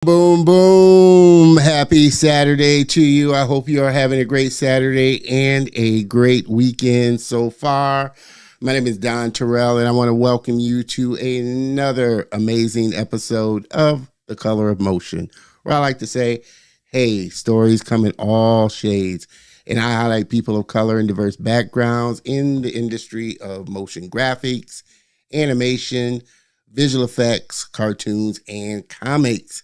Boom, boom. Happy Saturday to you. I hope you are having a great Saturday and a great weekend so far. My name is Don Terrell, and I want to welcome you to another amazing episode of The Color of Motion, where I like to say, hey, stories come in all shades, and I highlight people of color and diverse backgrounds in the industry of motion graphics, animation, visual effects, cartoons, and comics.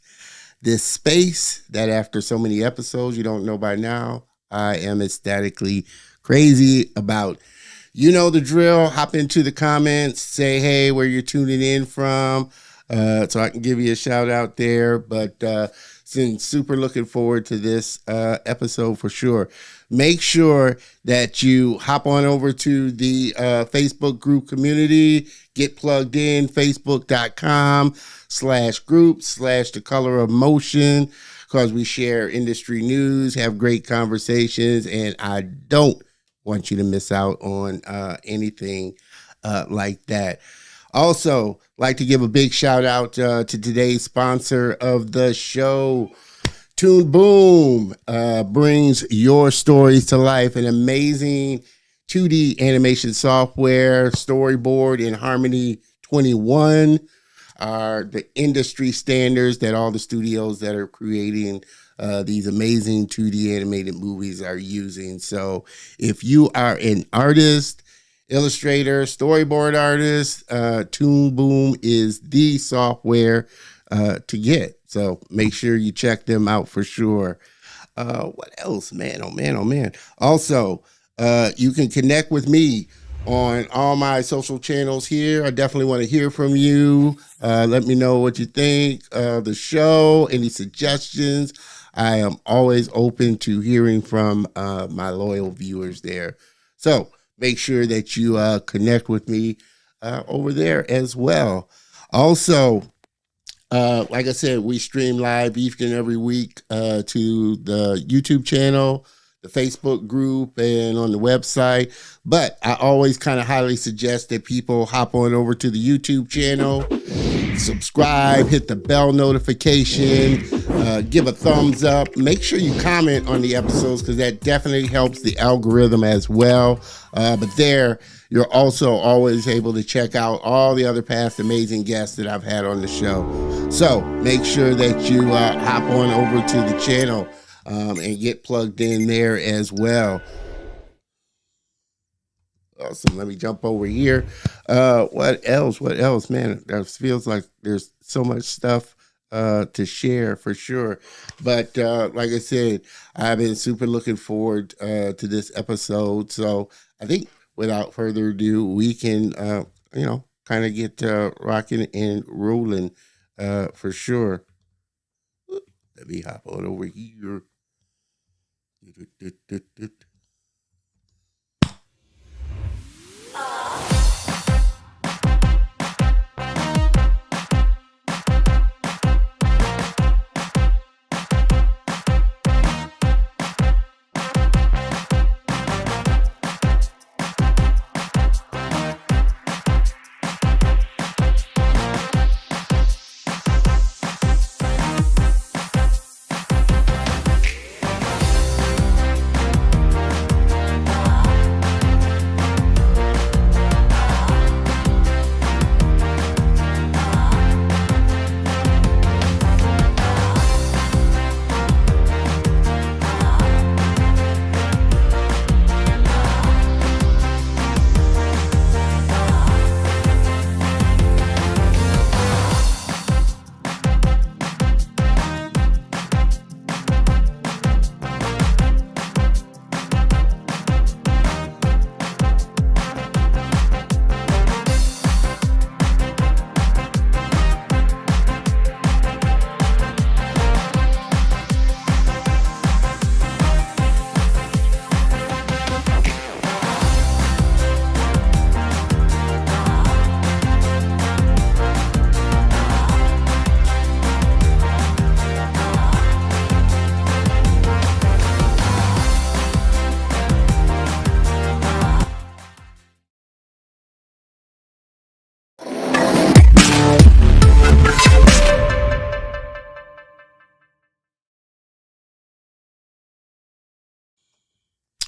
This space that after so many episodes you don't know by now, I am ecstatically crazy about. You know the drill. Hop into the comments, say hey where you're tuning in from, so I can give you a shout out there. But since super looking forward to this episode for sure. Make sure that you hop on over to the Facebook group community. Get plugged in, facebook.com/group/The Color of Motion, because we share industry news, have great conversations, and I don't want you to miss out on anything like that. Also, like to give a big shout out to today's sponsor of the show. Toon Boom brings your stories to life. An amazing 2D animation software. Storyboard and Harmony 21 are the industry standards that all the studios that are creating these amazing 2D animated movies are using. So if you are an artist, illustrator, storyboard artist, Toon Boom is the software to get. So make sure you check them out for sure. What else? Man, oh man, oh man. Also, you can connect with me on all my social channels here. I definitely want to hear from you. Let me know what you think of the show, any suggestions. I am always open to hearing from my loyal viewers there. So make sure that you connect with me over there as well. Also, like I said, we stream live each and every week to the YouTube channel, the Facebook group, and on the website. But I always kind of highly suggest that people hop on over to the YouTube channel, subscribe, hit the bell notification, give a thumbs up. Make sure you comment on the episodes, because that definitely helps the algorithm as well. But there, you're also always able to check out all the other past amazing guests that I've had on the show. So make sure that you hop on over to the channel and get plugged in there as well. Awesome. Let me jump over here. What else? Man, that feels like there's so much stuff to share for sure. But like I said, I've been super looking forward to this episode. So I think without further ado, we can, kind of get rocking and rolling for sure. Let me hop on over here.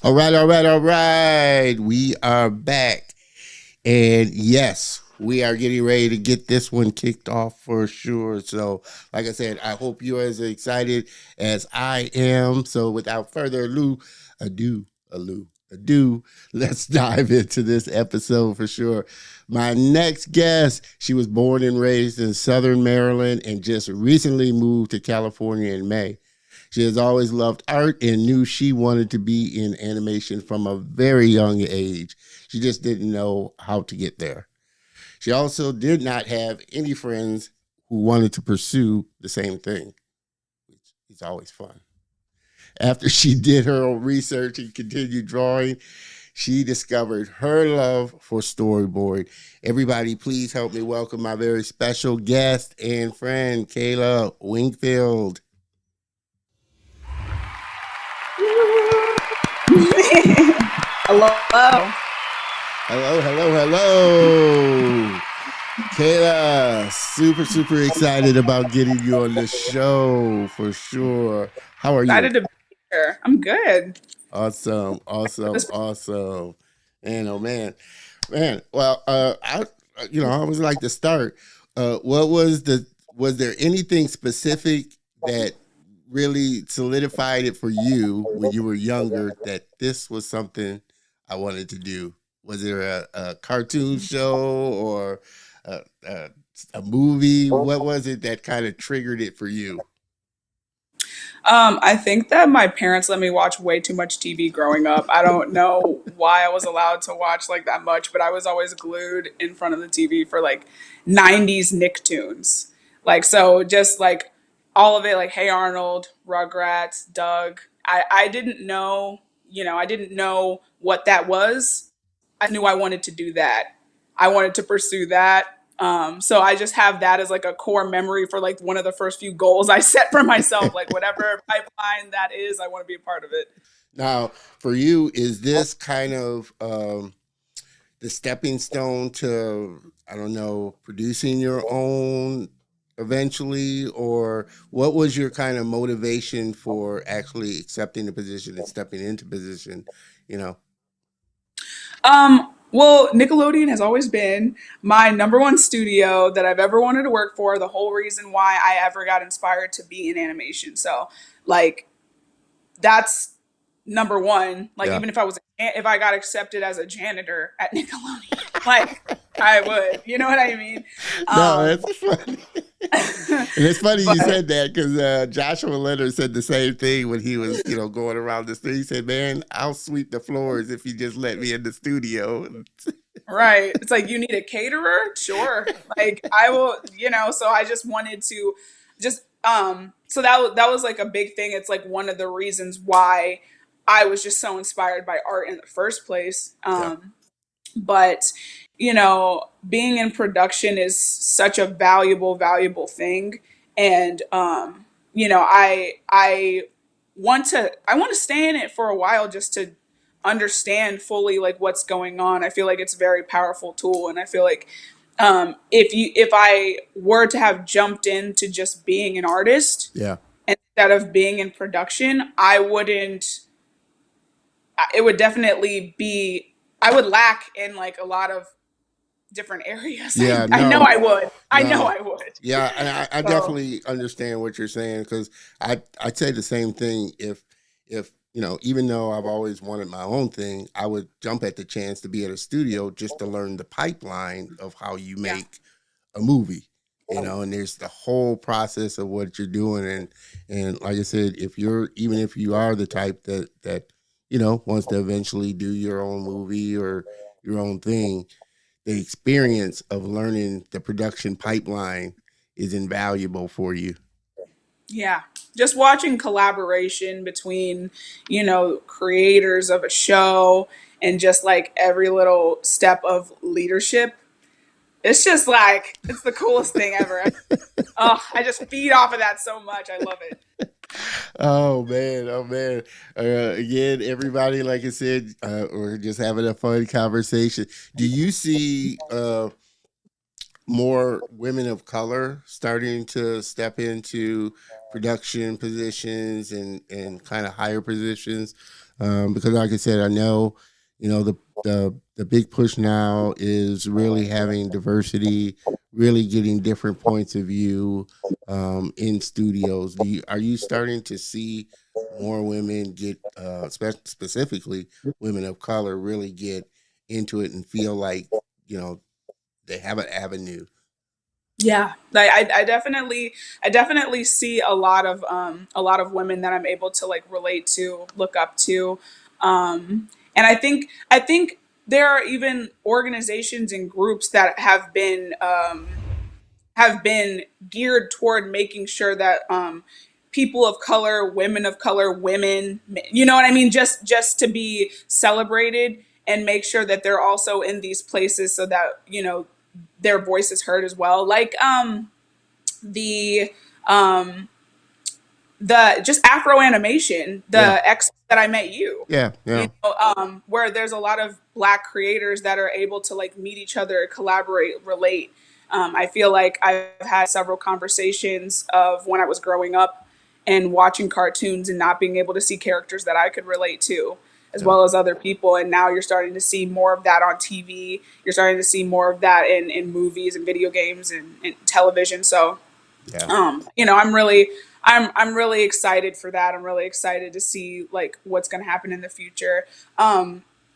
All right, all right, all right. We are back. And yes, we are getting ready to get this one kicked off for sure. So, like I said, I hope you're as excited as I am. So, without further ado, let's dive into this episode for sure. My next guest, she was born and raised in Southern Maryland and just recently moved to California in May. She has always loved art and knew she wanted to be in animation from a very young age. She just didn't know how to get there. She also did not have any friends who wanted to pursue the same thing, which is always fun. After she did her own research and continued drawing, she discovered her love for storyboard. Everybody, please help me welcome my very special guest and friend, Kayla Winkfield. Hello. Hello, hello, hello. Kayla, super, super excited about getting you on the show for sure. How are you? Excited to be here. I'm good. Awesome, awesome, This awesome. Man, oh man, man. Well, I always like to start. What was was there anything specific that really solidified it for you when you were younger that this was something I wanted to do? Was there a cartoon show or a, a, a movie? What was it that kind of triggered it for you? I think that my parents let me watch way too much TV growing up. I don't know why I was allowed to watch like that much, but I was always glued in front of the TV for like 90s Nicktoons. Like so just like all of it, like Hey Arnold, Rugrats, Doug. I didn't know, I didn't know what that was. I knew I wanted to do that. I wanted to pursue that. So I just have that as like a core memory for like one of the first few goals I set for myself. Like whatever pipeline that is, I want to be a part of it. Now, for you, is this kind of the stepping stone to, I don't know, producing your own eventually? Or what was your kind of motivation for actually accepting the position and stepping into position? You know, Well, Nickelodeon has always been my number one studio that I've ever wanted to work for. The whole reason why I ever got inspired to be in animation. So, like, that's number one. Like, yeah. even if I got accepted as a janitor at Nickelodeon, like, I would. You know what I mean? No, Um, that's funny. And it's funny you but said that because Joshua Leonard said the same thing when he was, going around the street. He said, "Man, I'll sweep the floors if you just let me in the studio." right. It's like you need a caterer? Sure. Like I will, so I just wanted to just so that was like a big thing. It's like one of the reasons why I was just so inspired by art in the first place. Yeah, But being in production is such a valuable thing. And I want to stay in it for a while just to understand fully like what's going on. I feel like it's a very powerful tool, and I feel like if I were to have jumped into just being an artist yeah. instead of being in production, I wouldn't. It would definitely be. I would lack in like a lot of different areas. I, Yeah, I know no, I would. I know no. I would. Yeah, and I So definitely understand what you're saying because I'd say the same thing if even though I've always wanted my own thing, I would jump at the chance to be at a studio just to learn the pipeline of how you yeah, make a movie. And there's the whole process of what you're doing, and like I said, if you are the type that wants to eventually do your own movie or your own thing, the experience of learning the production pipeline is invaluable for you. yeah. Just watching collaboration between, creators of a show and just like every little step of leadership. It's just like it's the coolest thing ever. Oh, I just feed off of that so much. I love it. Oh man, oh man. Again, everybody, like I said, we're just having a fun conversation. Do you see more women of color starting to step into production positions and kind of higher positions? Because, like I said, I know, the big push now is really having diversity, really getting different points of view in studios. Are you starting to see more women get, specifically women of color, really get into it and feel like, you know, they have an avenue? Yeah, I definitely see a lot of women that I'm able to like relate to, look up to, and I think there are even organizations and groups that have been geared toward making sure that people of color, women of color, women, you know what I mean, just to be celebrated and make sure that they're also in these places so that their voice is heard as well. Like the um the just Afro animation, Yeah, the X that I met you, yeah, yeah, where there's a lot of black creators that are able to like meet each other, collaborate, relate. I feel like I've had several conversations of when I was growing up and watching cartoons and not being able to see characters that I could relate to, as yeah, well as other people. And now you're starting to see more of that on TV. You're starting to see more of that in movies and video games and television. So yeah, I'm really excited for that. I'm really excited to see like what's going to happen in the future.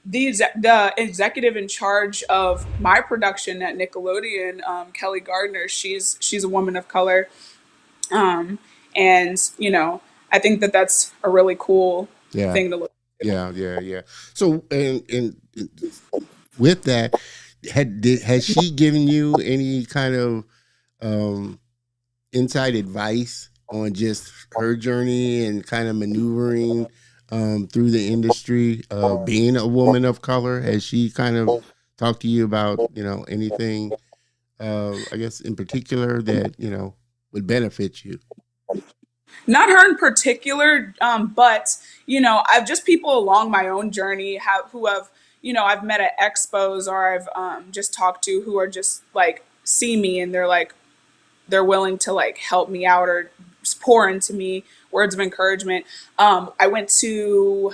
The executive in charge of my production at Nickelodeon, Kelly Gardner, she's a woman of color, um, and I think that that's a really cool yeah, thing to look to. yeah, yeah, yeah. So, and with that, has she given you any kind of um, inside advice on just her journey and kind of maneuvering through the industry of being a woman of color? Has she kind of talked to you about, anything, I guess, in particular that, would benefit you? Not her in particular, but I've just people along my own journey who have I've met at expos or I've just talked to who are just like see me and they're like they're willing to like help me out or just pour into me words of encouragement. I went to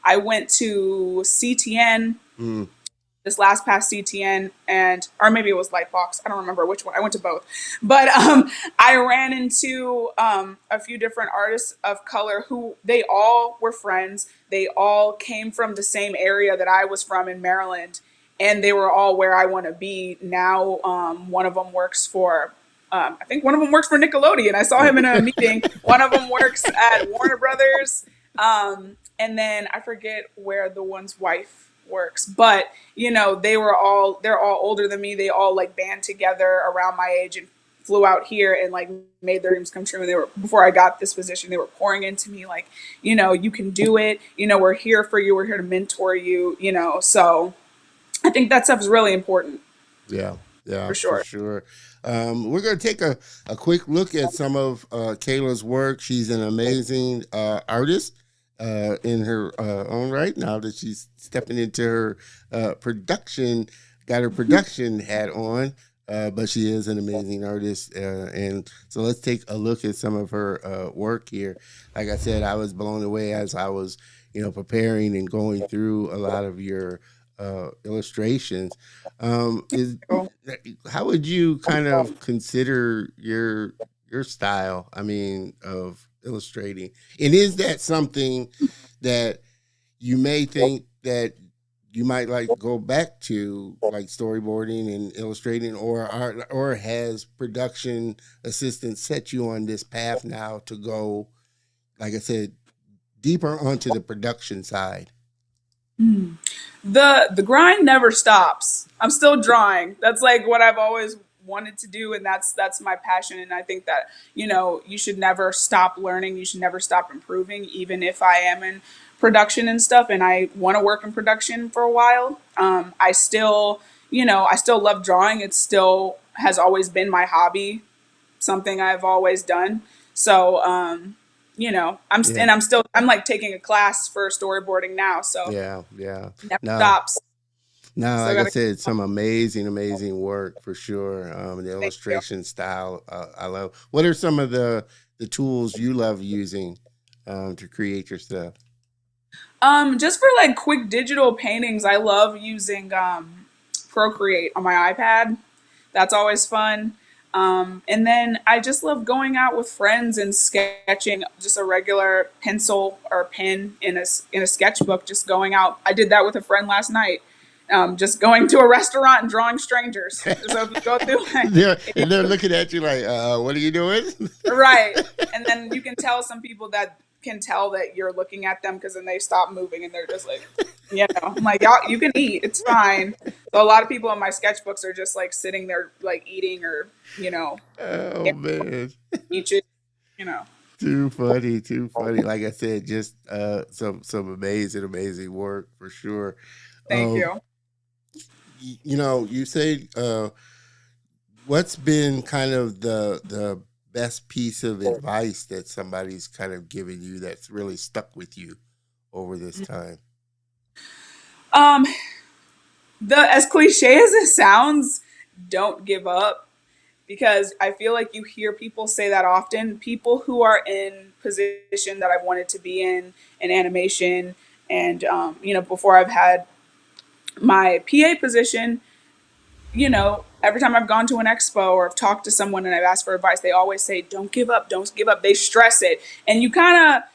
CTN Mm, this last past CTN and or maybe it was Lightbox. I don't remember which one. I went to both, but I ran into a few different artists of color who they all were friends. They all came from the same area that I was from in Maryland, and they were all where I want to be now. One of them works for. I think one of them works for Nickelodeon. I saw him in a meeting. One of them works at Warner Brothers. And then I forget where the one's wife works, but they're all older than me. They all like band together around my age and flew out here and like made their dreams come true. And they were before I got this position, they were pouring into me like, you can do it. We're here for you. We're here to mentor you. So I think that stuff is really important yeah, yeah, for for sure. sure. We're going to take a quick look at some of Kayla's work. She's an amazing artist in her own right now that she's stepping into her production, got her production hat on. But she is an amazing artist. And so let's take a look at some of her work here. Like I said, I was blown away as I was, preparing and going through a lot of your illustrations. Is Cool. How would you kind of consider your style? I mean, of illustrating, and is that something that you may think that you might like go back to, like storyboarding and illustrating, or has production assistance set you on this path now to go, like I said, deeper onto the production side? The grind never stops. I'm still drawing. That's like what I've always wanted to do, and that's my passion. And I think that you should never stop learning. You should never stop improving, even if I am in production and stuff. And I want to work in production for a while. I still love drawing. It still has always been my hobby, something I've always done. So Yeah, I'm like taking a class for storyboarding now. So yeah, yeah. never No, stops. No, Still like I gotta said, some amazing, amazing work for sure. The thank you. illustration style, I love. What are some of the tools you love using to create your stuff? Just for like quick digital paintings, I love using Procreate on my iPad. That's always fun. And then I just love going out with friends and sketching just a regular pencil or pen in a sketchbook. Just going out. I did that with a friend last night. Just going to a restaurant and drawing strangers. So if you go through, if you They're looking at you like, what are you doing? right, and then you can tell some people that can tell that you're looking at them because then they stop moving and they're just like, I'm like, y'all, you can eat, it's fine. So a lot of people in my sketchbooks are just like sitting there like eating or Oh man. each it, you know. Too funny, too funny. Like I said, just some amazing, amazing work for sure. Thank Um, you. you say what's been kind of the best piece of advice that somebody's kind of given you that's really stuck with you over this time? Um, the as cliche as it sounds, don't give up because I feel like you hear people say that often. People who are in position that I've wanted to be in animation, and before I've had my PA position, every time I've gone to an expo or I've talked to someone and I've asked for advice, they always say, "Don't give up, don't give up." They stress it, and you kind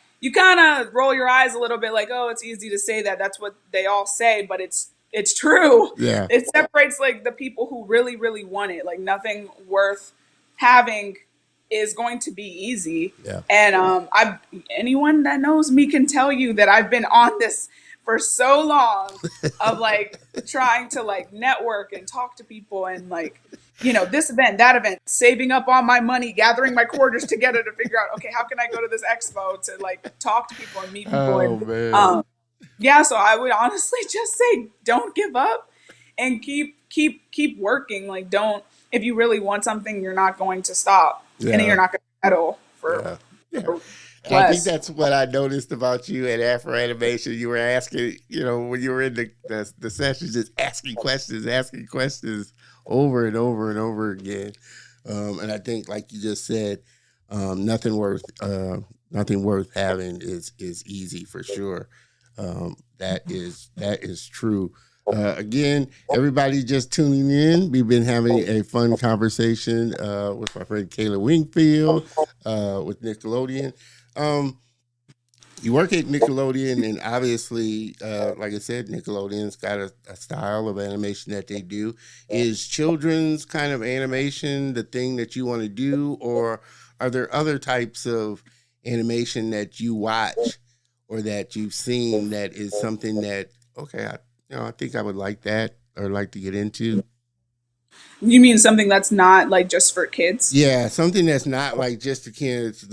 of roll your eyes a little bit, like, "Oh, it's easy to say that. That's what they all say," but it's true. Yeah, It separates like the people who really, really want it. Like nothing worth having is going to be easy. yeah. And I anyone that knows me can tell you that I've been on this for so long of like trying to like network and talk to people and like this event, that event, saving up all my money, gathering my quarters together to figure out, okay, how can I go to this expo to like talk to people and meet people Oh and man. um yeah, so I would honestly just say don't give up and keep working. Like don't if you really want something, you're not going to stop and you're Yeah, not going to settle yeah, yeah. for I think less. that's what I noticed about you at Afro Animation. You were asking, when you were in the sessions, just asking questions over and over and over again. And I think, like you just said, nothing worth having is easy for sure. That is true. Again, everybody just tuning in. We've been having a fun conversation with my friend Kayla Winkfield with Nickelodeon. Um, you work at Nickelodeon, and obviously, like I said, Nickelodeon's got a style of animation that they do. Is children's kind of animation the thing that you want to do, or are there other types of animation that you watch or that you've seen that is something that okay, I think I would like that or like to get into? You mean something that's not like just for kids? Yeah, something that's not like just the kids,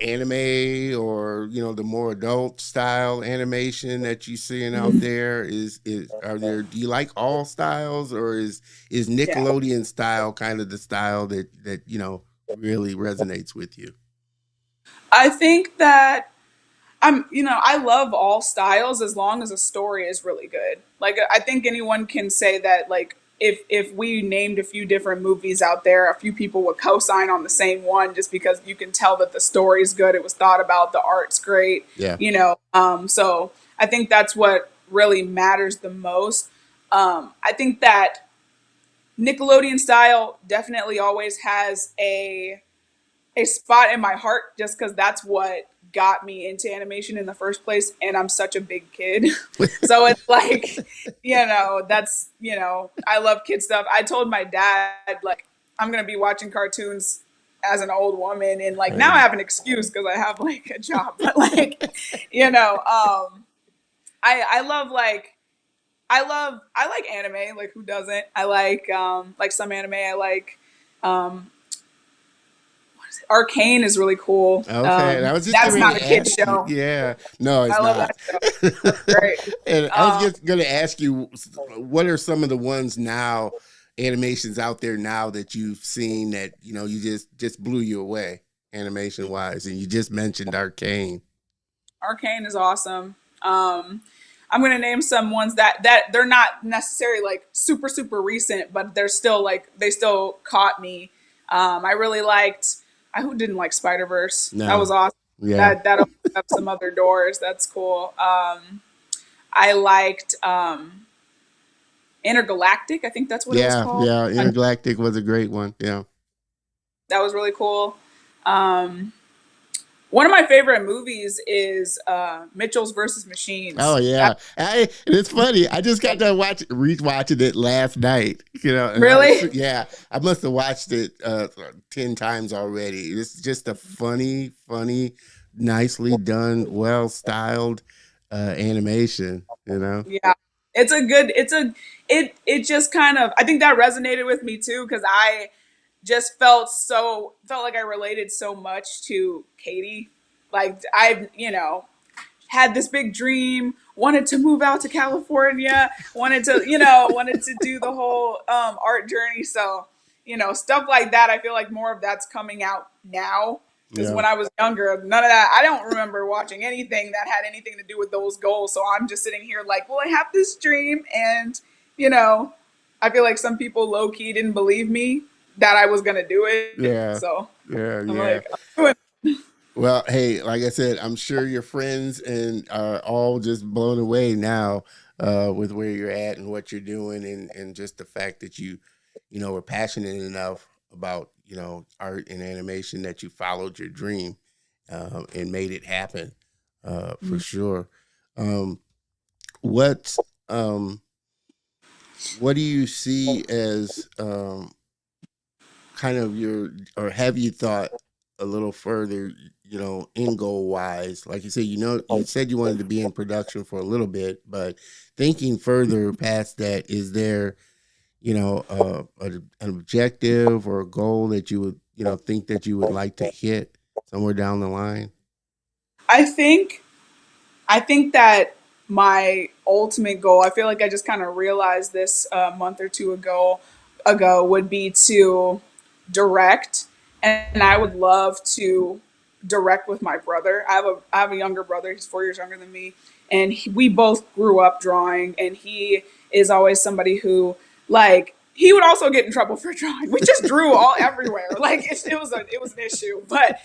anime or the more adult style animation that you seeing out there is are there? Do you like all styles or is Yeah. Nickelodeon style kind of the style that really resonates with you? I think that I love all styles as long as a story is really good. Like I think anyone can say that like if we named a few different movies out there, a few people would co-sign on the same one just because you can tell that the story's good, it was thought about, the art's great, Yeah, so I think that's what really matters the most. I think that Nickelodeon style definitely always has a spot in my heart just because that's what got me into animation in the first place. And I'm such a big kid. So it's like, I love kid stuff. I told my dad, like, I'm going to be watching cartoons as an old woman. And like, now I right. have an excuse because I have like a job. But like, I love like, I like anime. Like, who doesn't? I like some anime. I like, um, Arcane is really cool. Okay, and I was just That's going not a to kid ask you. show. Yeah, no, it's I love not. that show. That's great. And I was Um, just going to ask you, what are some of the ones now, animations out there now that you've seen that you just blew you away animation wise, and you just mentioned Arcane. Arcane is awesome. I'm gonna name some ones that they're not necessarily like super super recent, but they're still like they still caught me. I really liked. I who didn't like Spider Verse? That was No. awesome. Yeah. That opened up some other doors. That's cool. I liked Intergalactic. I think that's what it was Yeah. called. Yeah. Intergalactic was a great one. Yeah. That was really cool. Um, One of my favorite movies is Mitchell's versus Oh Machines. That yeah, it's funny. I just got done rewatching it last night. And really, yeah, I must have watched it 10 times already. It's just a funny, nicely done, well styled animation. yeah, it's a good. It's a it just kind of. I think that resonated with me too because I just felt like I related so much to Katie. Like I, had this big dream, wanted to move out to California, wanted to do the whole art journey. So, stuff like that. I feel like more of that's coming out now. Because Yeah, when I was younger, none of that. I don't remember watching anything that had anything to do with those goals. So I'm just sitting here like, well, I have this dream, and you know, I feel like some people low key didn't believe me that I was gonna do it. yeah, So I'm yeah. like, I'm doing Well, hey, like I said, I'm sure your friends and are all just blown away now with where you're at and what you're doing, and just the fact that are passionate enough about art and animation that you followed your dream and made it happen for it. sure. Um, what um, what do you see as kind of or have you thought a little further, end goal wise? Like you said, you said you wanted to be in production for a little bit, but thinking further past that, is there, an objective or a goal that you would, think that you would like to hit somewhere down the line? I think I think that my ultimate goal, I feel like I just kind of realized this a month or two ago would be to direct, and I would love to direct with my brother. I have a younger brother. He's 4 years younger than me, and we both grew up drawing. And he is always somebody who like he would also get in trouble for drawing. We just drew all everywhere. Like it was an issue, but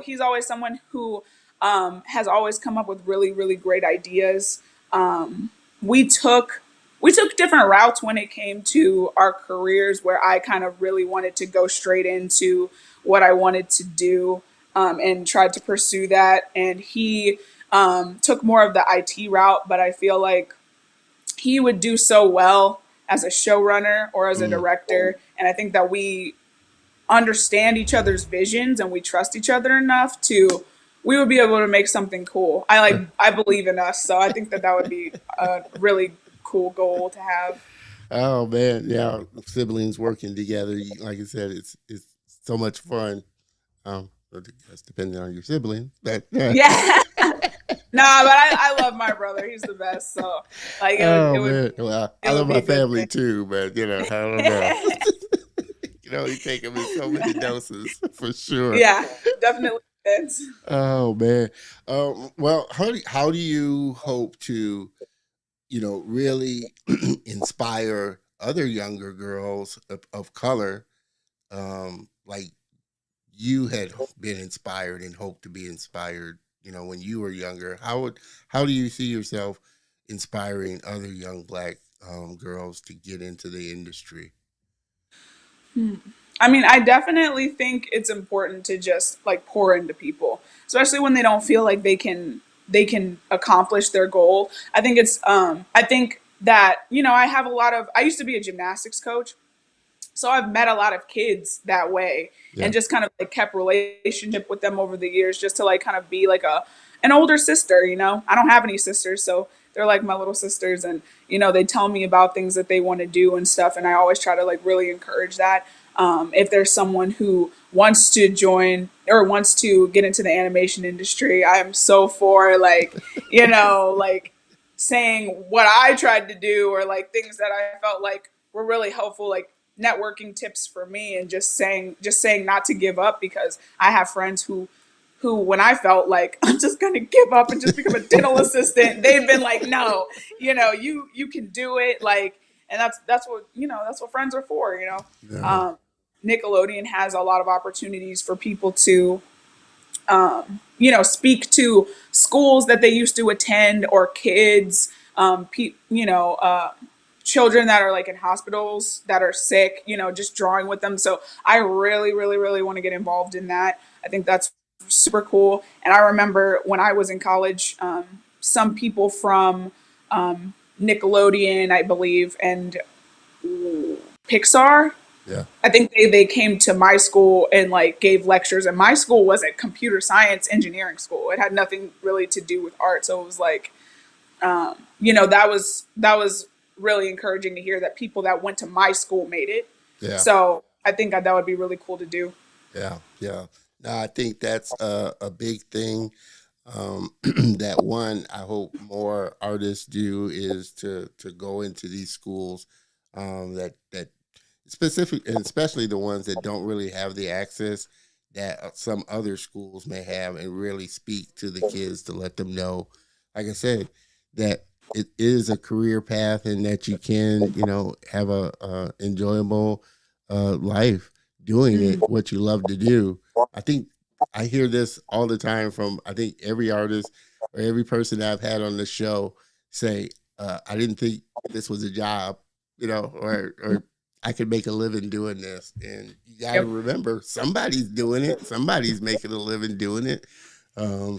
he's always someone who has always come up with really really great ideas. Um, we took we took different routes when it came to our careers where I kind of really wanted to go straight into what I wanted to do, and tried to pursue that. And he took more of the IT route, but I feel like he would do so well as a showrunner or as a Mm. director. And I think that we understand each other's visions and we trust each other enough to we would be able to make something cool. I believe in us, so I think that that would be a really cool goal to have. Oh man, yeah, siblings working together. Like I said, it's so much fun. That's depending on your sibling, but Yeah. Nah, but I love my brother. He's the best. So like oh man, well, I it would love be my a good family thing. too, but I don't know. You take them in so many doses for sure. Yeah, definitely fits. Oh man. Well, how do you hope to really inspire other younger girls of color, like you had been inspired and hoped to be inspired, when you were younger? How do you see yourself inspiring other young black girls to get into the industry? I mean, I definitely think it's important to just like pour into people, especially when they don't feel like they can accomplish their goal. I think that, I have a lot of I used to be a gymnastics coach. So I've met a lot of kids that way and Yeah. just kind of like kept relationship with them over the years just to like kind of be like an older sister. I don't have any sisters, so they're like my little sisters. And they tell me about things that they want to do and stuff, and I always try to like really encourage that. If there's someone who wants to join or wants to get into the animation industry, I am so for like, like saying what I tried to do or like things that I felt like were really helpful, like networking tips for me, and just saying not to give up because I have friends who, when I felt like I'm just going to give up and just become a dental assistant, they've been like, no, you can do it. Like, and that's what, that's what friends are for, Yeah. um, Nickelodeon has a lot of opportunities for people to, speak to schools that they used to attend, or kids, children that are like in hospitals that are sick, just drawing with them. So I really, really, really want to get involved in that. I think that's super cool. And I remember when I was in college, some people from Nickelodeon, I believe, and Pixar, Yeah. I think they came to my school and like gave lectures, and my school was a computer science engineering school. It had nothing really to do with art. So it was like, that was really encouraging to hear that people that went to my school made it. Yeah. So I think that would be really cool to do. Yeah. Yeah. No, I think that's a big thing. That one, I hope more artists do is to go into these schools, that specific, and especially the ones that don't really have the access that some other schools may have, and really speak to the kids to let them know, like I said, that it is a career path, and that you can, have a enjoyable life doing it, Mm. what you love to do. I think I hear this all the time from, I think, every artist or every person that I've had on the show say, I didn't think this was a job, or I could make a living doing this. And you got to Yep. remember, somebody's doing it. Somebody's making a living doing it.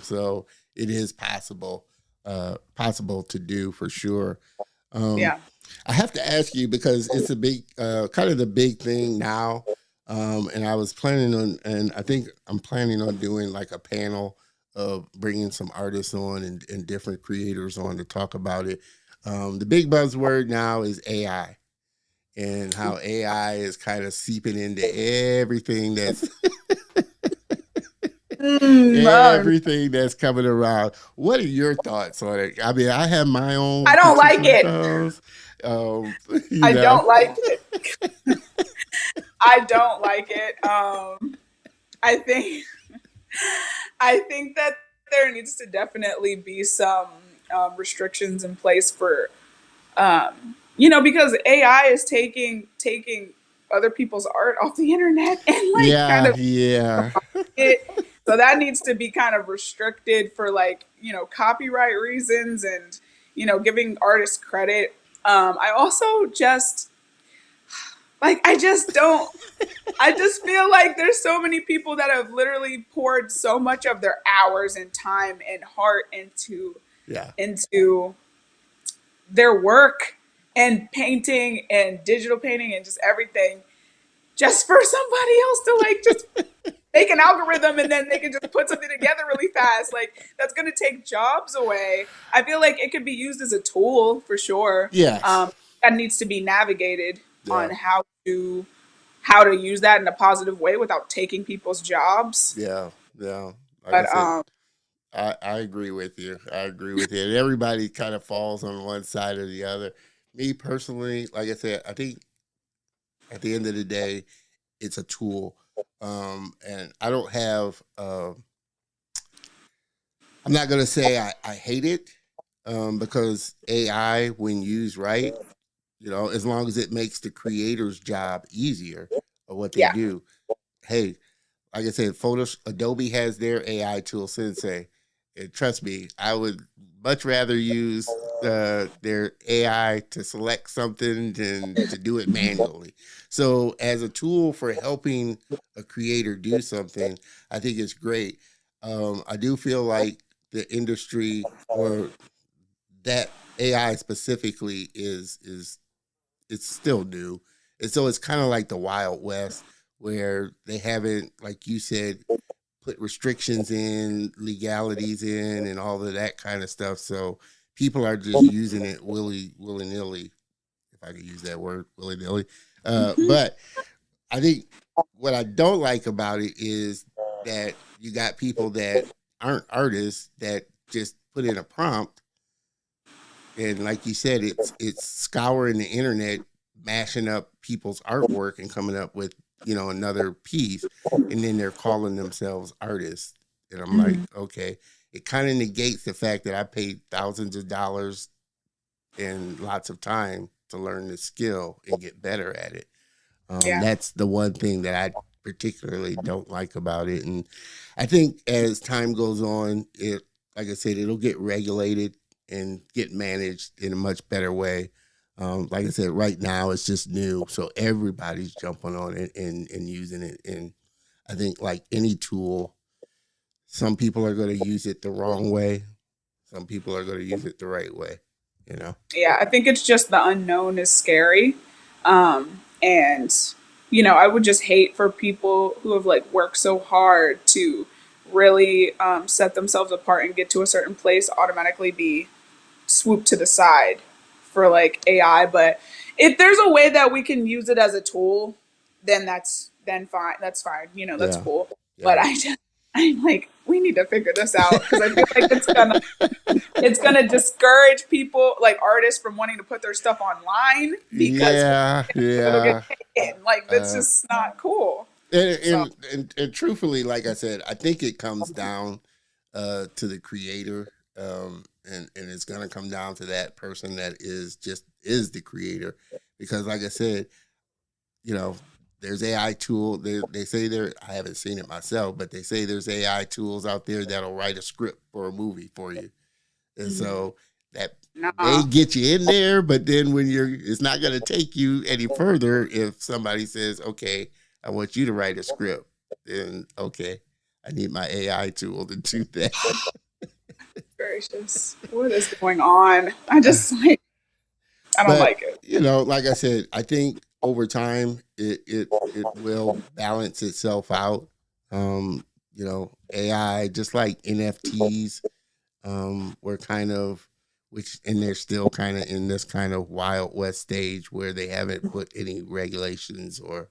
So it is possible to do, for sure. Um, Yeah. I have to ask you, because it's a big, kind of the big thing now. And I was planning on, and I think I'm planning on doing like a panel of bringing some artists on, and different creators on to talk about it. The big buzzword now is AI, and how AI is kind of seeping into everything that's Mm, everything that's coming around. What are your thoughts on it? I mean, I have my I own don't peaches like and it. toes. Um, you I know, don't like it. I don't like it. I think I think that there needs to definitely be some restrictions in place for, because AI is taking other people's art off the internet and like kind yeah, of yeah, it. So that needs to be kind of restricted for like, copyright reasons, and, giving artists credit. I also just like, I just feel like there's so many people that have literally poured so much of their hours and time and heart yeah, into their work and painting and digital painting and just everything, just for somebody else to like just make an algorithm and then they can just put something together really fast. Like, that's going to take jobs away. I feel like it could be used as a tool for sure. yes, That needs to be navigated on yeah, how to use that in a positive way without taking people's jobs. yeah, yeah. Like I But said, I agree with you. I agree with you. And everybody kind of falls on one side or the other. Me personally, like I said, I think at the end of the day, it's a tool. And I don't have, I'm not going to say I hate it, because AI, when used right, as long as it makes the creator's job easier of what they yeah, do. Hey, like I said, Adobe has their AI tool, Sensei. And trust me, I would much rather use their AI to select something than to do it manually. So, as a tool for helping a creator do something, I think it's great. I do feel like the industry, or that AI specifically, is it's still new. And so it's kind of like the Wild West, where they haven't, like you said, put restrictions in, legalities in, and all of that kind of stuff. So people are just using it willy nilly, if I could use that word, willy nilly. But I think what I don't like about it is that you got people that aren't artists that just put in a prompt, and like you said, it's scouring the internet, mashing up people's artwork and coming up with, another piece, and then they're calling themselves artists. And I'm like, Mhm. okay, it kind of negates the fact that I paid thousands of dollars and lots of time to learn the skill and get better at it. Yeah. That's the one thing that I particularly don't like about it. And I think as time goes on, it, like I said, it'll get regulated and get managed in a much better way. Like I said, right now it's just new, so everybody's jumping on it and using it. And I think, like any tool, some people are going to use it the wrong way. Some people are going to use it the right way. You know? Yeah, I think it's just the unknown is scary. And I would just hate for people who have like worked so hard to really set themselves apart and get to a certain place automatically be swooped to the side for like AI. But if there's a way that we can use it as a tool, then fine. That's fine. That's Yeah. cool. But Yeah. I'm like, we need to figure this out because I feel like it's gonna discourage people like artists from wanting to put their stuff online because Yeah. it'll get Yeah. taken. Like that's Uh, just not cool. and, So and, and truthfully, like I said, I think it comes down to the creator. And it's gonna come down to that person that is the creator. Because like I said, you know, there's AI tool. They say there. I haven't seen it myself, but they say there's AI tools out there that'll write a script for a movie for you. And so that may nah. get you in there, but then it's not going to take you any further if somebody says, okay, I want you to write a script. Then, okay, I need my AI tool to do that. Gracious. What is going on? I just like I don't But, like it. like I said, I think over time it will balance itself out. AI, just like NFTs, were kind of, which, and they're still kind of in this kind of wild west stage where they haven't put any regulations or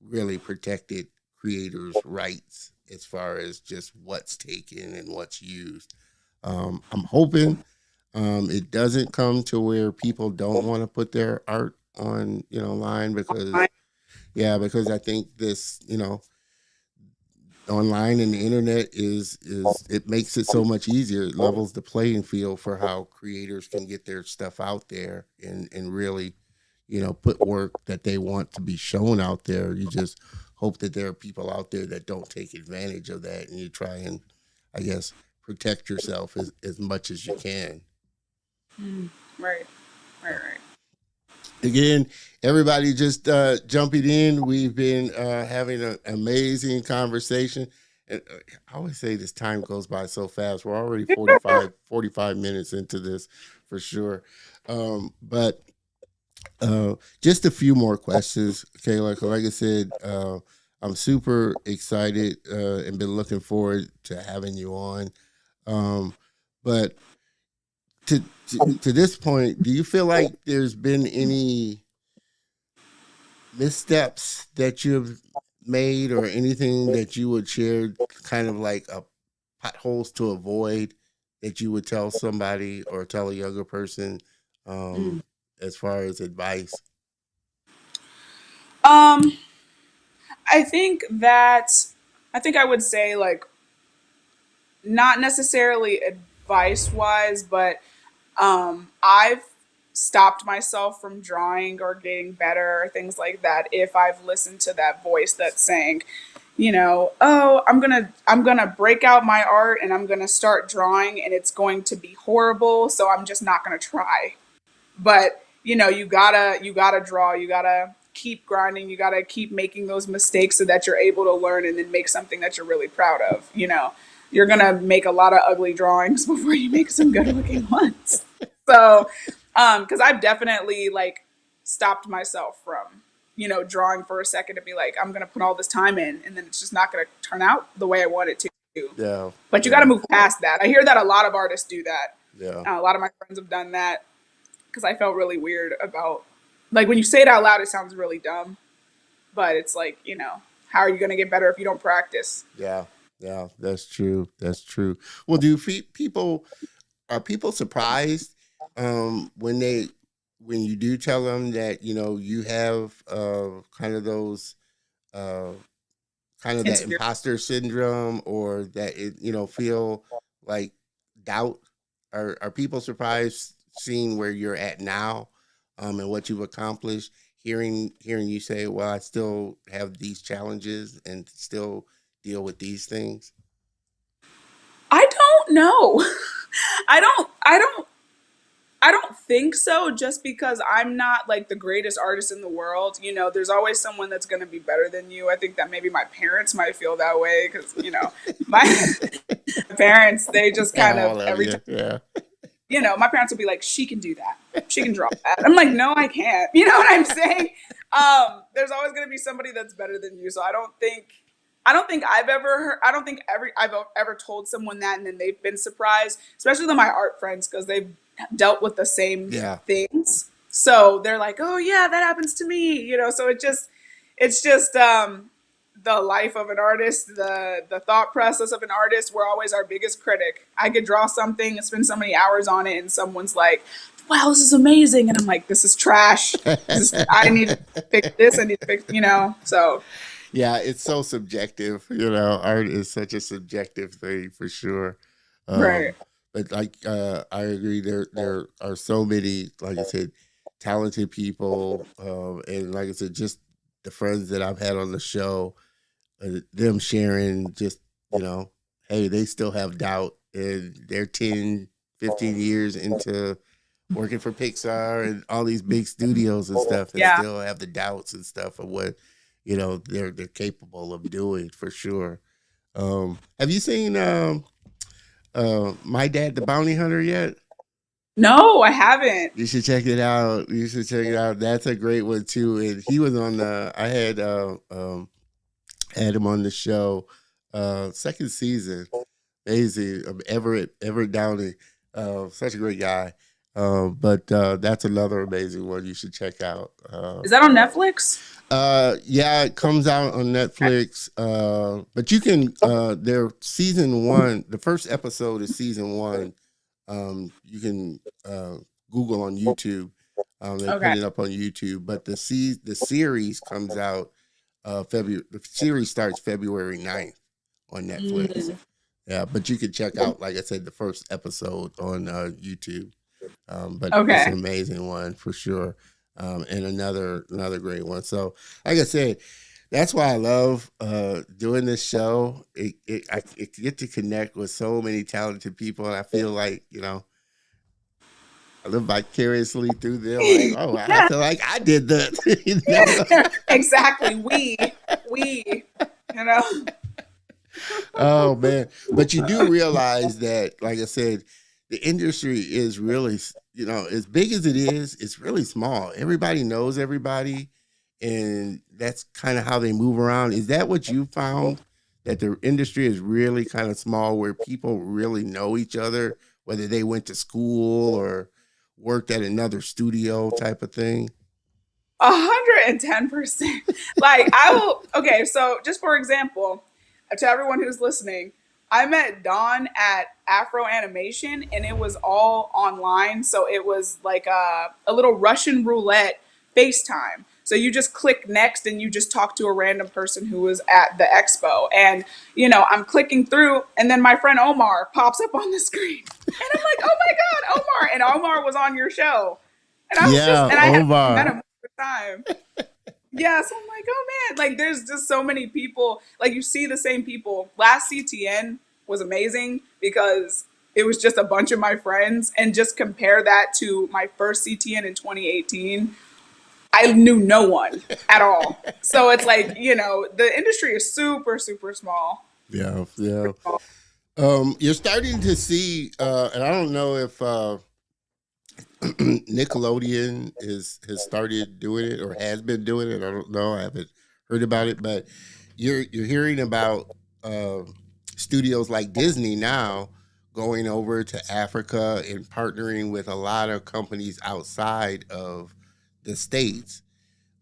really protected creators' rights as far as just what's taken and what's used. I'm hoping it doesn't come to where people don't want to put their art on, line, because because I think this, online and the internet is it makes it so much easier. It levels the playing field for how creators can get their stuff out there and really, put work that they want to be shown out there. You just hope that there are people out there that don't take advantage of that, and you try and, I guess, protect yourself as much as you can. Mm, right, right. Again, everybody just jumping in. We've been having an amazing conversation. And I always say this time goes by so fast. We're already 45 minutes into this for sure. But just a few more questions, Kayla. 'Cause like I said, I'm super excited and been looking forward to having you on. Um, but to this point, do you feel like there's been any missteps that you've made or anything that you would share, kind of like a potholes to avoid, that you would tell somebody or tell a younger person, Mm. um, as far as advice? Um, I think that I think I would say like not necessarily advice wise, but I've stopped myself from drawing or getting better or things like that if I've listened to that voice that's saying, oh, I'm gonna break out my art and I'm gonna start drawing and it's going to be horrible, so I'm just not gonna try. But you gotta draw, you gotta keep grinding, you gotta keep making those mistakes so that you're able to learn and then make something that you're really proud of. You're gonna make a lot of ugly drawings before you make some good looking ones. So because I've definitely like stopped myself from drawing for a second to be like, I'm gonna put all this time in and then it's just not gonna turn out the way I want it to. Yeah, But you got to yeah, move past that. I hear that a lot of artists do that. yeah, A lot of my friends have done that because I felt really weird about, like, when you say it out loud, it sounds really dumb, but it's like, how are you going to get better if you don't practice? yeah, yeah. That's true. That's true. Well, people are people surprised when you do tell them that you have kind of those uh, kind of that Insecure. imposter syndrome, or that it, feel like doubt? Are people surprised seeing where you're at now, and what you've accomplished? Hearing you say, "Well, I still have these challenges and still deal with these things." I don't know. I don't think so, just because I'm not like the greatest artist in the world. There's always someone that's going to be better than you. I think that maybe my parents might feel that way because, my parents, they just kind of All of every you, time, yeah. my parents will be like, she can do that. She can draw that. I'm like, no, I can't. You know what I'm saying? There's always going to be somebody that's better than you. So I don't think I've ever told someone that and then they've been surprised, especially my art friends, because they've dealt with the same Yeah. things. So they're like, "Oh yeah, that happens to me," So it's just the life of an artist, the thought process of an artist. We're always our biggest critic. I could draw something and spend so many hours on it, and someone's like, "Wow, this is amazing," and I'm like, "This is trash. I need to fix this. I need to fix," So Yeah, it's so subjective. Art is such a subjective thing for sure. right. Um, but like, I agree. There are so many, like I said, talented people, and like I said, just the friends that I've had on the show, them sharing just, hey, they still have doubt, and they're 10, 15 years into working for Pixar and all these big studios and stuff, and Yeah. still have the doubts and stuff of what they're capable of doing for sure. Have you seen My Dad the Bounty Hunter yet? No, I haven't. You should check it out. You should check it out. That's a great one too. And he was on the. I had him on the show, second season. Amazing, Everett Downey, such a great guy. But that's another amazing one you should check out. Is that on Netflix? Yeah, it comes out on Netflix. But you can their season one, the first episode is season one. You can Google on YouTube. They put Okay. it up on YouTube. But the series comes out February. The series starts February 9th on Netflix. Mm, Yeah, but you can check out, like I said, the first episode on YouTube. But it's an okay. amazing one for sure, and another great one. So, like I said, that's why I love doing this show. I get to connect with so many talented people, and I feel like I live vicariously through them. Like, oh, I Yeah. feel like I did that. Exactly. We, you know. Oh man, but you do realize that, like I said, the industry is really, as big as it is, it's really small. Everybody knows everybody, and that's kind of how they move around. Is that what you found, that the industry is really kind of small, where people really know each other, whether they went to school or worked at another studio type of thing? 110%. Like I will. Okay, so just for example, to everyone who's listening, I met Dawn at Afro Animation, and it was all online. So it was like a little Russian roulette FaceTime. So you just click next, and you just talk to a random person who was at the expo. And I'm clicking through, and then my friend Omar pops up on the screen, and I'm like, "Oh my God, Omar!" And Omar was on your show, and Yeah, I hadn't even met Omar. him at the time. Yeah, so I'm like, oh man, like there's just so many people. Like you see the same people. Last CTN was amazing because it was just a bunch of my friends, and just compare that to my first CTN in 2018. I knew no one at all. So it's like, the industry is super, super small. Yeah, yeah. You're starting to see, and I don't know if Nickelodeon has started doing it or has been doing it. I don't know. I haven't heard about it, but you're hearing about uh, studios like Disney now going over to Africa and partnering with a lot of companies outside of the states,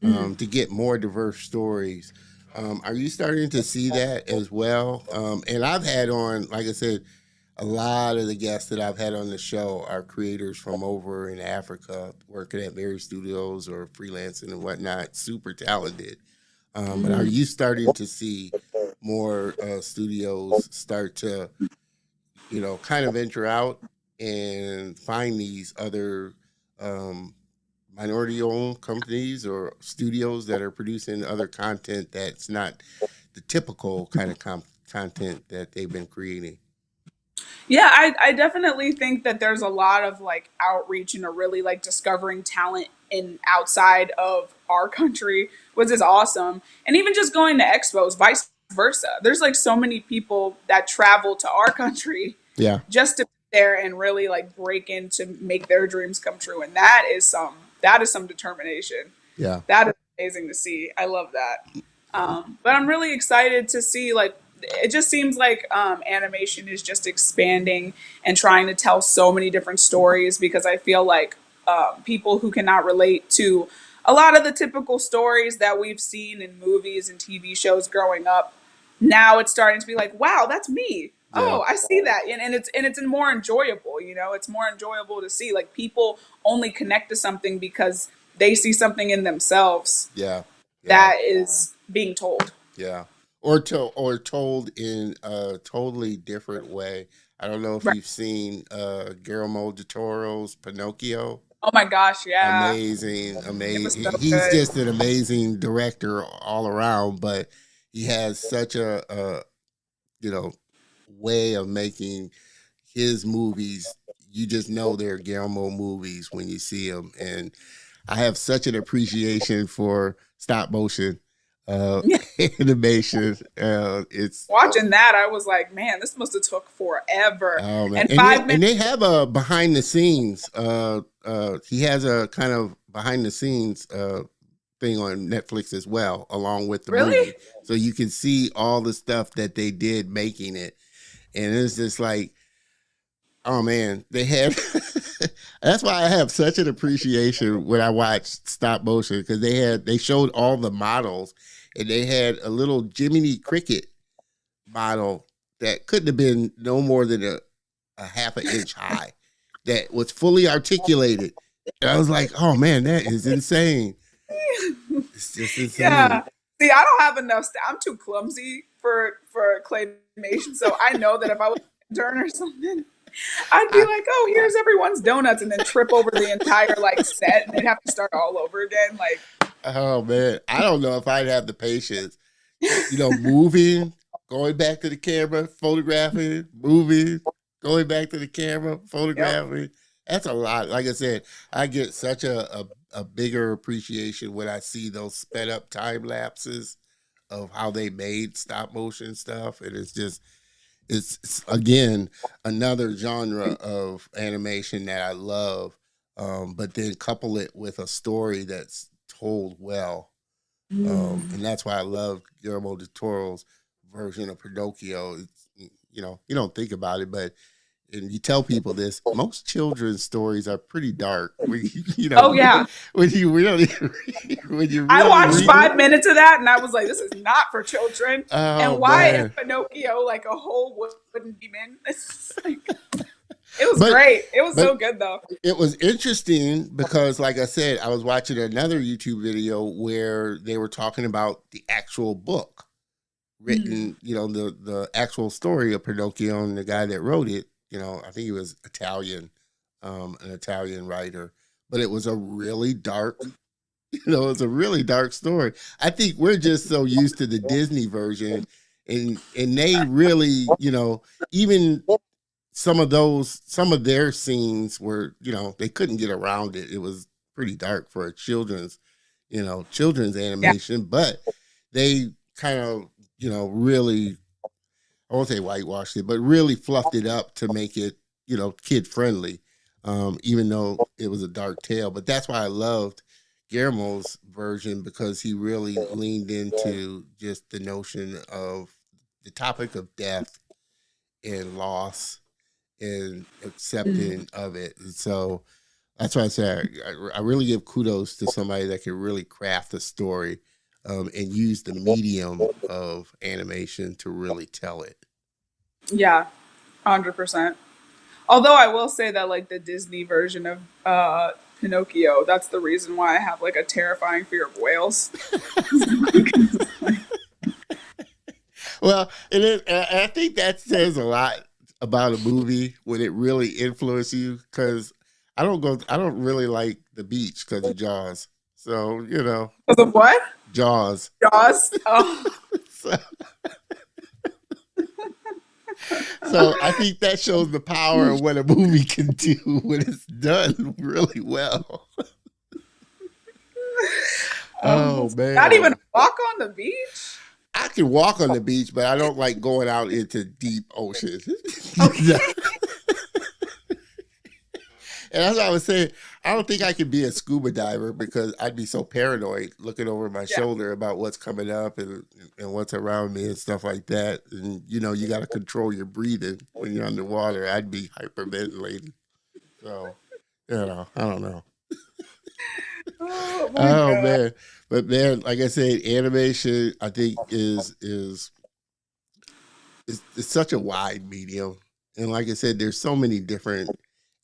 Mhm. to get more diverse stories. Are you starting to see that as well? And I've had on, like I said, a lot of the guests that I've had on the show are creators from over in Africa, working at various studios or freelancing and whatnot, super talented. But are Mhm. you starting to see more studios start to, kind of venture out and find these other um, minority owned companies or studios that are producing other content that's not the typical kind of content that they've been creating. Yeah, I definitely think that there's a lot of like outreach and a really like discovering talent in outside of our country, which is awesome. And even just going to expos, vice versa. There's like so many people that travel to our country Yeah, just to be there and really like break in to make their dreams come true. And that is some determination. yeah, That is amazing to see. I love that. But I'm really excited to see like it just seems like animation is just expanding and trying to tell so many different stories because I feel like people who cannot relate to a lot of the typical stories that we've seen in movies and TV shows growing up, now it's starting to be like, wow, that's me. yeah, Oh, I see that, and it's more enjoyable. It's more enjoyable to see like people only connect to something because they see something in themselves yeah, yeah, that is being told. yeah. Or told in a totally different way. I don't know if Right. you've seen Guillermo del Toro's Pinocchio. Oh my gosh, yeah. Amazing, It was so amazing. He's good. just an amazing director all around, but he has such a you know way of making his movies. You just know they're Guillermo movies when you see them, and I have such an appreciation for stop motion uh, Yeah. animation. It's Watching that, I was like, man, this must have took forever. Oh man, And and they five and minutes. they have a behind the scenes. He has a kind of behind the scenes thing on Netflix as well, along with the movie, Really? so you can see all the stuff that they did making it, and it's just like, oh man, they had. That's why I have such an appreciation when I watch stop motion because they showed all the models, and they had a little Jiminy Cricket model that couldn't have been no more than a half an inch high that was fully articulated. And I was like, oh man, that is insane. It's just insane. Yeah. See, I don't have enough. I'm too clumsy for claymation, so I know that if I was an intern or something, I'd be I, like, "Oh, here's everyone's donuts," and then trip over the entire like set, and they'd have to start all over again. Like, oh man, I don't know if I'd have the patience, moving, going back to the camera, photographing, moving, going back to the camera, yep. photographing. That's a lot. Like I said, I get such a bigger appreciation when I see those sped up time lapses of how they made stop motion stuff. And it's again another genre of animation that I love. But then couple it with a story that's told well, and that's why I love Guillermo del Toro's version of Pinocchio. You don't think about it, but and you tell people this, most children's stories are pretty dark. When you, Oh yeah. when you really when you I really watched read it. 5 minutes of that and I was like, this is not for children. Oh And why is man, Pinocchio like a whole wooden demon? It's like, it was but great. It was but so good though. it was interesting because, like I said, I was watching another YouTube video where they were talking about the actual book Mm. written, the actual story of Pinocchio and the guy that wrote it. I think he was Italian, an Italian writer, but it was a really dark, it's a really dark story. I think we're just so used to the Disney version, and they really, even some of their scenes were, they couldn't get around it. It was pretty dark for a children's Yeah. animation, but they kind of, really, I won't say whitewashed it, but really fluffed it up to make it, kid friendly. Even though it was a dark tale, but that's why I loved Guillermo's version because he really leaned into just the notion of the topic of death and loss and Mm. accepting of it. And so that's why I say I really give kudos to somebody that can really craft a story, and use the medium of animation to really tell it. Yeah. 100%. Although I will say that like the Disney version of Pinocchio, that's the reason why I have like a terrifying fear of whales. Well, it is. I think that says a lot about a movie when it really influences you. Because I don't really like the beach because of Jaws. So Because of what? Jaws. Jaws. Oh. So, so I think that shows the power of what a movie can do when it's done really well. Oh Not even man. walk on the beach. I can walk on the beach, but I don't like going out into deep ocean. Okay. And that's what I was saying. I don't think I could be a scuba diver because I'd be so paranoid looking over my Yeah. shoulder about what's coming up and what's around me and stuff like that. And you got to control your breathing when you're underwater. I'd be hyperventilating. So, I don't know. Oh my Oh god. man, but man, like I said, animation I think is such a wide medium, and like I said, there's so many different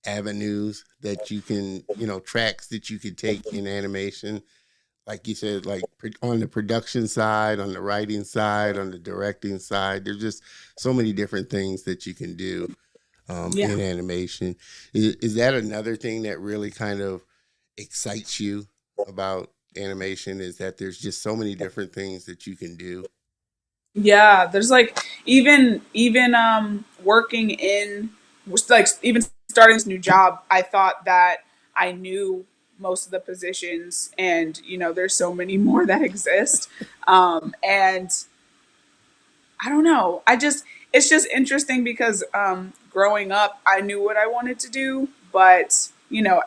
avenues that you can, tracks that you could take in animation. Like you said, like on the production side, on the writing side, on the directing side, there's just so many different things that you can do Yeah. in animation. Is that another thing that really kind of excites you about animation? Is that there's just so many different things that you can do? Yeah, there's like even working in like even starting this new job, I thought that I knew most of the positions and there's so many more that exist. And I don't know. It's just interesting because growing up, I knew what I wanted to do, but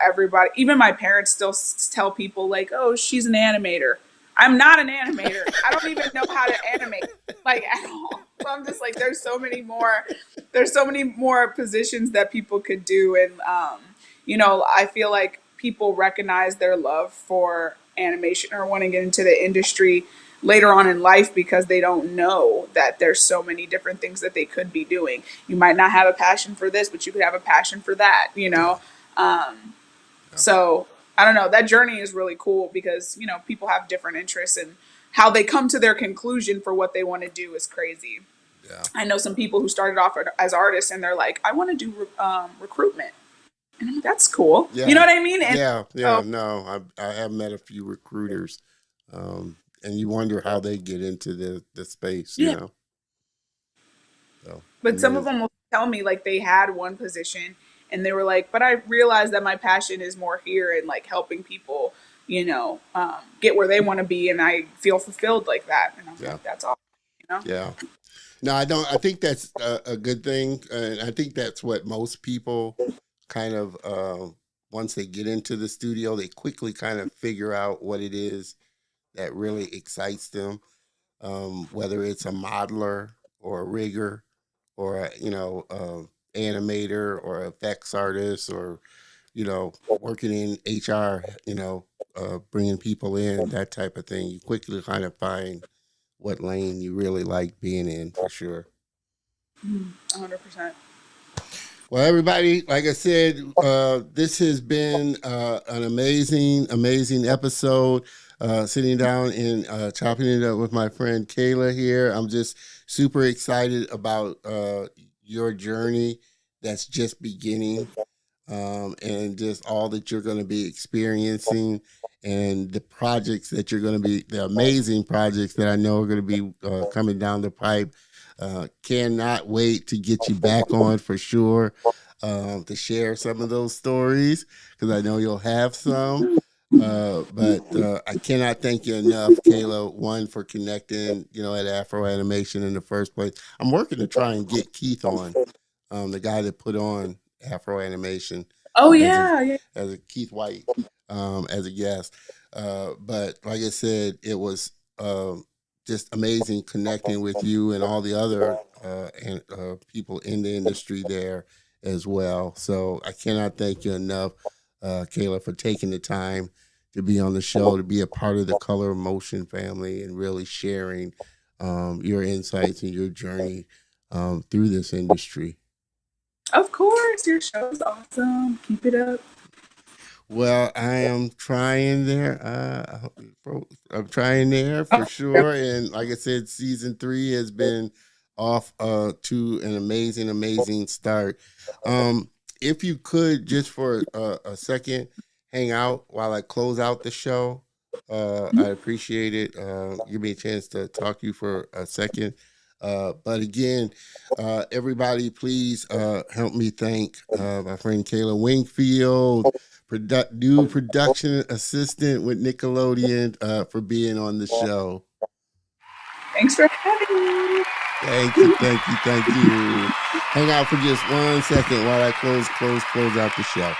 everybody, even my parents, still tell people like, "Oh, she's an animator." I'm not an animator. I don't even know how to animate like at all. So I'm just like, there's so many more positions that people could do, and I feel like people recognize their love for animation or want to get into the industry later on in life because they don't know that there's so many different things that they could be doing. You might not have a passion for this, but you could have a passion for that. Yeah, yeah, So I don't know. That journey is really cool because, people have different interests and how they come to their conclusion for what they want to do is crazy. yeah, I know some people who started off as artists and they're like, I want to do recruitment. And I'm like, that's cool. You know yeah, what I mean? And yeah, yeah. so, No, I have met a few recruiters, and you wonder how they get into the space. yeah. So I But some of mean, them will tell me like they had one position and they were like, but I realized that my passion is more here and like helping people, get where they want to be. And I feel fulfilled like that. And I'm yeah, like, that's awesome. yeah. No, I don't. I think that's a good thing, and I think that's what most people kind of once they get into the studio, they quickly kind of figure out what it is that really excites them. Whether it's a modeler or a rigger or animator or effects artist or working in HR, bringing people in, that type of thing. You quickly kind of find what lane you really like being in for sure. 100%. Well, everybody, like I said, this has been an amazing, amazing episode. Sitting down and chopping it up with my friend Kayla here. I'm just super excited about your journey that's just beginning, and just all that you're going to be experiencing and the projects that you're going to be, the amazing projects that I know are going to be coming down the pipe. Cannot wait to get you back on for sure, to share some of those stories because I know you'll have some. But I cannot thank you enough, Kayla, one for connecting, at Afro Animation in the first place. I'm working to try and get Keith on, the guy that put on Afro Animation Oh, as a yeah. Yeah. Keith White, as a guest. But like I said, it was just amazing connecting with you and all the other people in the industry there as well. So I cannot thank you enough, Kayla, for taking the time to be on the show, to be a part of the Color of Motion family, and really sharing your insights and your journey through this industry. Of course. Your show's awesome. Keep it up. Well, I am trying there. I'm trying there for sure. And like I said, season 3 has been off to an amazing start. Um, if you could just for a second hang out while I close out the show, I appreciate it. Give me a chance to talk to you for a second. But again, everybody, please help me thank my friend Kayla Winkfield, new production assistant with Nickelodeon, for being on the show. Thanks for having me. Thank you. Hang out for just 1 second while I close out the show.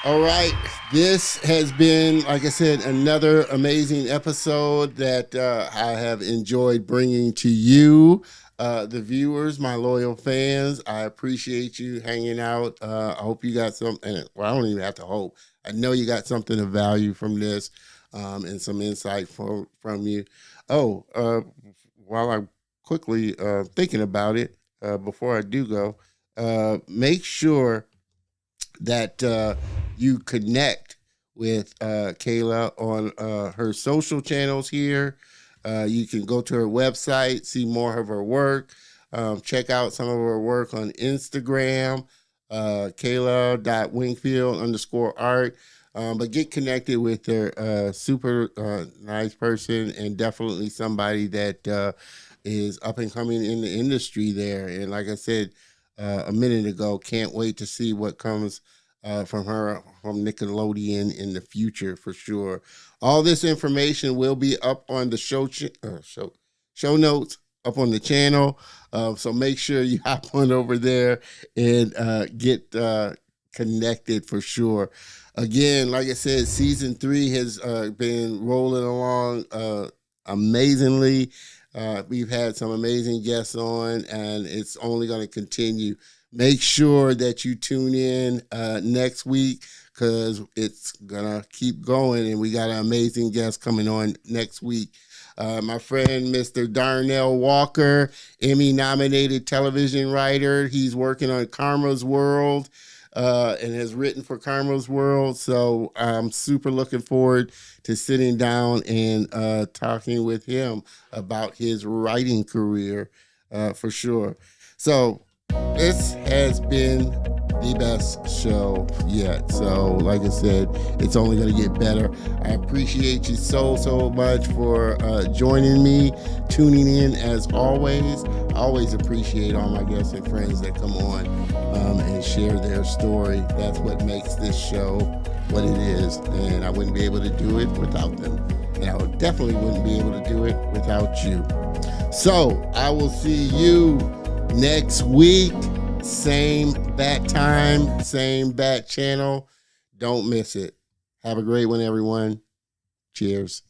All right. This has been, like I said, another amazing episode that I have enjoyed bringing to you, the viewers, my loyal fans. I appreciate you hanging out. I hope you got something. Well, I don't even have to hope. I know you got something of value from this, and some insight from you. Oh, while I'm quickly thinking about it, before I do go, make sure that you connect with Kayla on her social channels here. You can go to her website, see more of her work, check out some of her work on Instagram, Kayla.Winkfield_art. But get connected with her, super nice person, and definitely somebody that is up and coming in the industry there. And like I said a minute ago, can't wait to see what comes from her, from Nickelodeon in the future for sure. All this information will be up on the show notes up on the channel. So make sure you hop on over there and get connected for sure. Again, like I said, season 3 has been rolling along amazingly. We've had some amazing guests on, and it's only going to continue. Make sure that you tune in next week, because it's going to keep going, and we got an amazing guest coming on next week. My friend, Mr. Darnell Walker, Emmy-nominated television writer. He's working on Karma's World and has written for Karma's World. So I'm super looking forward to sitting down and talking with him about his writing career for sure. So this has been the best show yet. So like I said, it's only going to get better. I appreciate you so much for joining me, tuning in as always. I always appreciate all my guests and friends that come on and share their story. That's what makes this show what it is, and I wouldn't be able to do it without them, and I definitely wouldn't be able to do it without you. So I will see you next week. Same bat time, same bat channel. Don't miss it. Have a great one, everyone. Cheers.